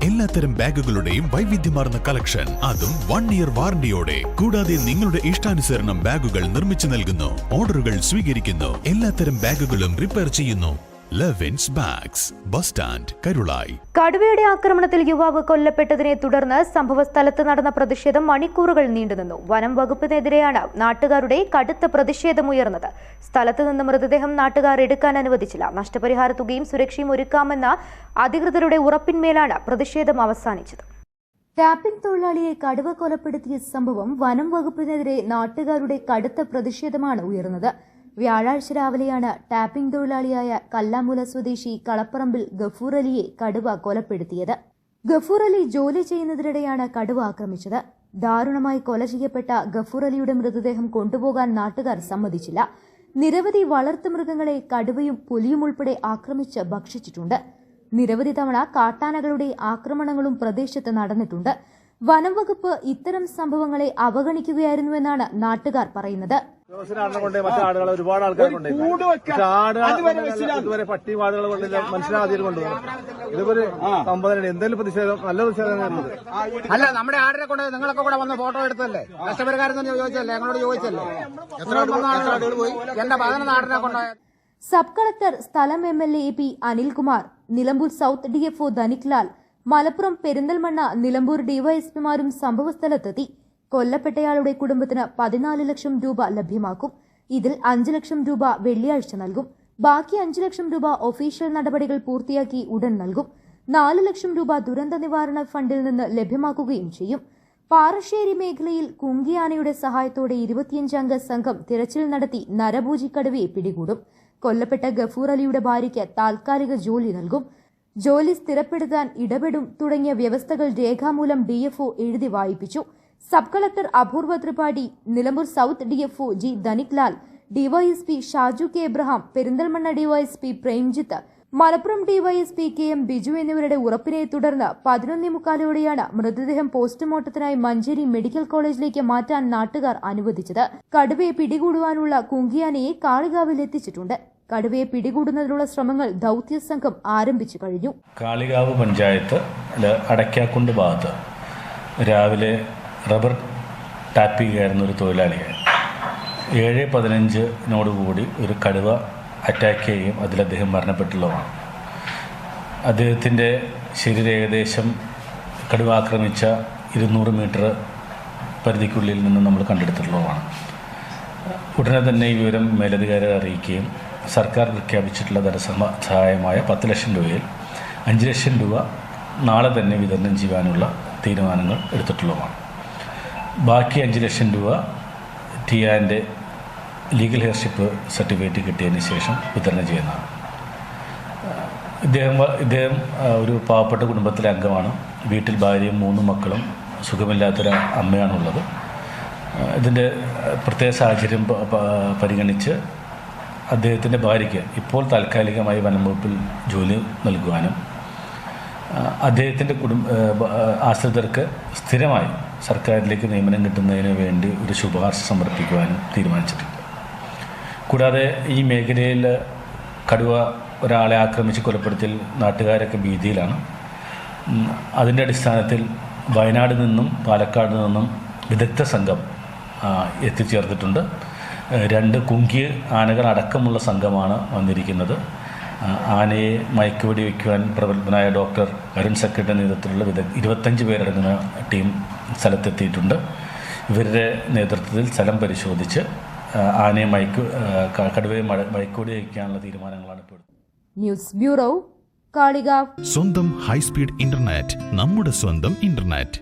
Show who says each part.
Speaker 1: എല്ലാത്തരം ബാഗുകളുടെയും വൈവിധ്യമാർന്ന കളക്ഷൻ, അതും 1 ഇയർ വാറണ്ടിയോടെ. കൂടാതെ നിങ്ങളുടെ ഇഷ്ടാനുസരണം ബാഗുകൾ നിർമ്മിച്ചു നൽകുന്നു. ഓർഡറുകൾ സ്വീകരിക്കുന്നു. എല്ലാത്തരം ബാഗുകളും റിപ്പയർ ചെയ്യുന്നു. Levins bags, bus stand, Karulai.
Speaker 2: കടുവയുടെ ആക്രമണത്തിൽ യുവാവ് കൊല്ലപ്പെട്ടതിനെ തുടർന്ന് സംഭവ സ്ഥലത്ത് നടന്ന പ്രതിഷേധം മണിക്കൂറുകൾ നീണ്ടുനിന്നു. വനം വകുപ്പിനെതിരെയാണ് നാട്ടുകാരുടെ കടുത്ത പ്രതിഷേധമുയർന്നത്. സ്ഥലത്ത് നിന്ന് മൃതദേഹം നാട്ടുകാർ എടുക്കാൻ അനുവദിച്ചില്ല. നഷ്ടപരിഹാര തുകയും സുരക്ഷയും ഒരുക്കാമെന്ന അധികൃതരുടെ ഉറപ്പിന്മേലാണ് പ്രതിഷേധം അവസാനിച്ചത്. ടാപ്പിംഗ് തൊഴിലാളിയെ കടുവ കൊലപ്പെടുത്തിയ സംഭവം വനം വകുപ്പിനെതിരെ നാട്ടുകാരുടെ കടുത്ത പ്രതിഷേധമാണ് ഉയർന്നത്. വ്യാഴാഴ്ച രാവിലെയാണ് ടാപ്പിംഗ് തൊഴിലാളിയായ കല്ലാമൂല സ്വദേശി കളപ്പറമ്പിൽ ഗഫൂർ അലിയെ കടുവ കൊലപ്പെടുത്തിയത്. ഗഫൂർ അലി ജോലി ചെയ്യുന്നതിനിടെയാണ് കടുവ ആക്രമിച്ചത്. ദാരുണമായി കൊല ചെയ്യപ്പെട്ട ഗഫൂർ അലിയുടെ മൃതദേഹം കൊണ്ടുപോകാൻ നാട്ടുകാർ സമ്മതിച്ചില്ല. നിരവധി വളർത്തുമൃഗങ്ങളെ കടുവയും പുലിയും ഉൾപ്പെടെ ആക്രമിച്ച് ഭക്ഷിച്ചിട്ടുണ്ട്. നിരവധി തവണ കാട്ടാനകളുടെ ആക്രമണങ്ങളും പ്രദേശത്ത് നടന്നിട്ടുണ്ട്. വനം വകുപ്പ് ഇത്തരം സംഭവങ്ങളെ അവഗണിക്കുകയായിരുന്നുവെന്നാണ് നാട്ടുകാർ പറയുന്നത്.
Speaker 3: ഒരുപാട് ആൾക്കാരുണ്ട്. ഇതുവരെ പട്ടിയും ആടുകളെ കൊണ്ടില്ല, മനുഷ്യരാദ്യം കൊണ്ടുപോകും. ഇതുപോലെ സംബന്ധന എന്തെങ്കിലും പ്രതിഷേധം, നല്ല പ്രതിഷേധം
Speaker 4: അല്ല. നമ്മുടെ ആടിനെ കൊണ്ട് നിങ്ങളൊക്കെ കൂടെ വന്ന് ഫോട്ടോ എടുത്തല്ലേ? നഷ്ടപരിഹാരം ചോദിച്ചല്ലേ? ഞങ്ങളോട് ചോദിച്ചല്ലേ? എത്ര ആടുകൾ പോയി? എന്റെ 11 ആടിനെ കൊണ്ടുപോയ
Speaker 2: സബ് കളക്ടർ, സ്ഥലം MLA AP Anilkumar, Nilambur south DFO Dhaniklal, Malappuram Perinthalmanna Nilambur ഡിവൈഎസ്പിമാരും സംഭവസ്ഥലത്തെത്തി. കൊല്ലപ്പെട്ടയാളുടെ കുടുംബത്തിന് 14 ലക്ഷം രൂപ ലഭ്യമാക്കും. ഇതിൽ 5 ലക്ഷം രൂപ വെള്ളിയാഴ്ച നൽകും. ബാക്കി 5 ലക്ഷം രൂപ ഒഫീഷ്യൽ നടപടികൾ പൂർത്തിയാക്കി ഉടൻ നൽകും. 4 ലക്ഷം രൂപ ദുരന്ത നിവാരണ ഫണ്ടിൽ നിന്ന് ലഭ്യമാക്കുകയും ചെയ്യും. പാറശ്ശേരി മേഖലയിൽ കുങ്കിയാനയുടെ സഹായത്തോടെ 25 അംഗ സംഘം തിരച്ചിൽ നടത്തി നരഭോജി കടുവയെ പിടികൂടും. കൊല്ലപ്പെട്ട ഗഫൂർ അലിയുടെ ഭാര്യയ്ക്ക് താൽക്കാലിക ജോലി നൽകും. ജോലി സ്ഥിരപ്പെടുത്താൻ ഇടപെടും തുടങ്ങിയ വ്യവസ്ഥകൾ രേഖാമൂലം DFO എഴുതി വായിപ്പിച്ചു. സബ് കളക്ടർ അപൂർവ Tripathi, Nilambur south DFO G Dhaniklal, DYSP Shaju K Abraham, Perinthalmanna DYSP Premjith, Malappuram DYSP KM Biju എന്നിവരുടെ ഉറപ്പിനെ തുടർന്ന് 11:45 മൃതദേഹം പോസ്റ്റ്മോർട്ടത്തിനായി മഞ്ചേരി മെഡിക്കൽ കോളേജിലേക്ക് മാറ്റാൻ നാട്ടുകാർ അനുവദിച്ചത്. കടുവയെ പിടികൂടുവാനുള്ള കുങ്കിയാനയെ കാളികാവിൽ എത്തിച്ചിട്ടുണ്ട്. കടുവയെ പിടികൂടുന്നതിനുള്ള ശ്രമങ്ങൾ ദൌത്യസംഘം ആരംഭിച്ചു കഴിഞ്ഞു.
Speaker 5: കാളികാവ് പഞ്ചായത്ത് അടയ്ക്കാക്കുണ്ട് ഭാഗത്ത് രാവിലെ ടാപ്പ് ചെയ്യുകയായിരുന്ന ഒരു തൊഴിലാളിയെ 7:15 ഒരു കടുവ അറ്റാക്ക് ചെയ്യുകയും അതിൽ അദ്ദേഹം മരണപ്പെട്ടുള്ളതാണ്. അദ്ദേഹത്തിൻ്റെ ശരീരം ഏകദേശം കടുവ ആക്രമിച്ച 200 മീറ്റർ പരിധിക്കുള്ളിൽ നിന്ന് നമ്മൾ കണ്ടെടുത്തിട്ടുള്ളതാണ്. ഉടനെ തന്നെ ഈ വിവരം മേലധികാരികളെ അറിയിക്കുകയും സർക്കാർ പ്രഖ്യാപിച്ചിട്ടുള്ള ധനസഹായമായ 10 ലക്ഷം രൂപയിൽ 5 ലക്ഷം രൂപ നാളെ തന്നെ വിതരണം ചെയ്യാനുള്ള തീരുമാനങ്ങൾ എടുത്തിട്ടുള്ളതാണ്. ബാക്കി 5 ലക്ഷം രൂപ ടിയാൻ്റെ ലീഗൽ ഹെയർഷിപ്പ് സർട്ടിഫിക്കറ്റ് കിട്ടിയതിന് ശേഷം വിതരണം ചെയ്യുന്നതാണ്. ഇദ്ദേഹം ഒരു പാവപ്പെട്ട കുടുംബത്തിലെ അംഗമാണ്. വീട്ടിൽ ഭാര്യയും 3 മക്കളും സുഖമില്ലാത്തൊരു അമ്മയാണുള്ളത്. ഇതിൻ്റെ പ്രത്യേക സാഹചര്യം പരിഗണിച്ച് അദ്ദേഹത്തിൻ്റെ ഭാര്യയ്ക്ക് ഇപ്പോൾ താൽക്കാലികമായി വനം വകുപ്പിൽ ജോലി നൽകുവാനും അദ്ദേഹത്തിൻ്റെ ആശ്രിതർക്ക് സ്ഥിരമായി സർക്കാരിലേക്ക് നിയമനം കിട്ടുന്നതിന് വേണ്ടി ഒരു ശുപാർശ സമർപ്പിക്കുവാനും തീരുമാനിച്ചിട്ടുണ്ട്. കൂടാതെ ഈ മേഖലയിൽ കടുവ ഒരാളെ ആക്രമിച്ച് കൊലപ്പെടുത്തിയ നാട്ടുകാരൊക്കെ ഭീതിയിലാണ്. അതിൻ്റെ അടിസ്ഥാനത്തിൽ വയനാട് നിന്നും പാലക്കാട് നിന്നും വിദഗ്ധ സംഘം എത്തിച്ചേർത്തിട്ടുണ്ട്. 2 കുങ്കി ആനകൾ അടക്കമുള്ള സംഘമാണ് വന്നിരിക്കുന്നത്. ആനയെ മയക്കുവെടി വയ്ക്കുവാൻ പ്രഗത്ഭനായ ഡോക്ടർ അരുൺ സക്കറിൻ്റെ നേതൃത്വത്തിലുള്ള 25 പേരടങ്ങുന്ന ടീം സ്ഥലത്തെത്തിയിട്ടുണ്ട്. ഇവരുടെ നേതൃത്വത്തിൽ സ്ഥലം പരിശോധിച്ച് ആനയെ കടുവയെ മയക്കുവെടി വയ്ക്കാനുള്ള തീരുമാനങ്ങളാണ് ഇപ്പോൾ.
Speaker 2: News bureau, Kalikavu.
Speaker 1: സ്വന്തം ഹൈസ്പീഡ് ഇന്റർനെറ്റ്, നമ്മുടെ സ്വന്തം ഇന്റർനെറ്റ്.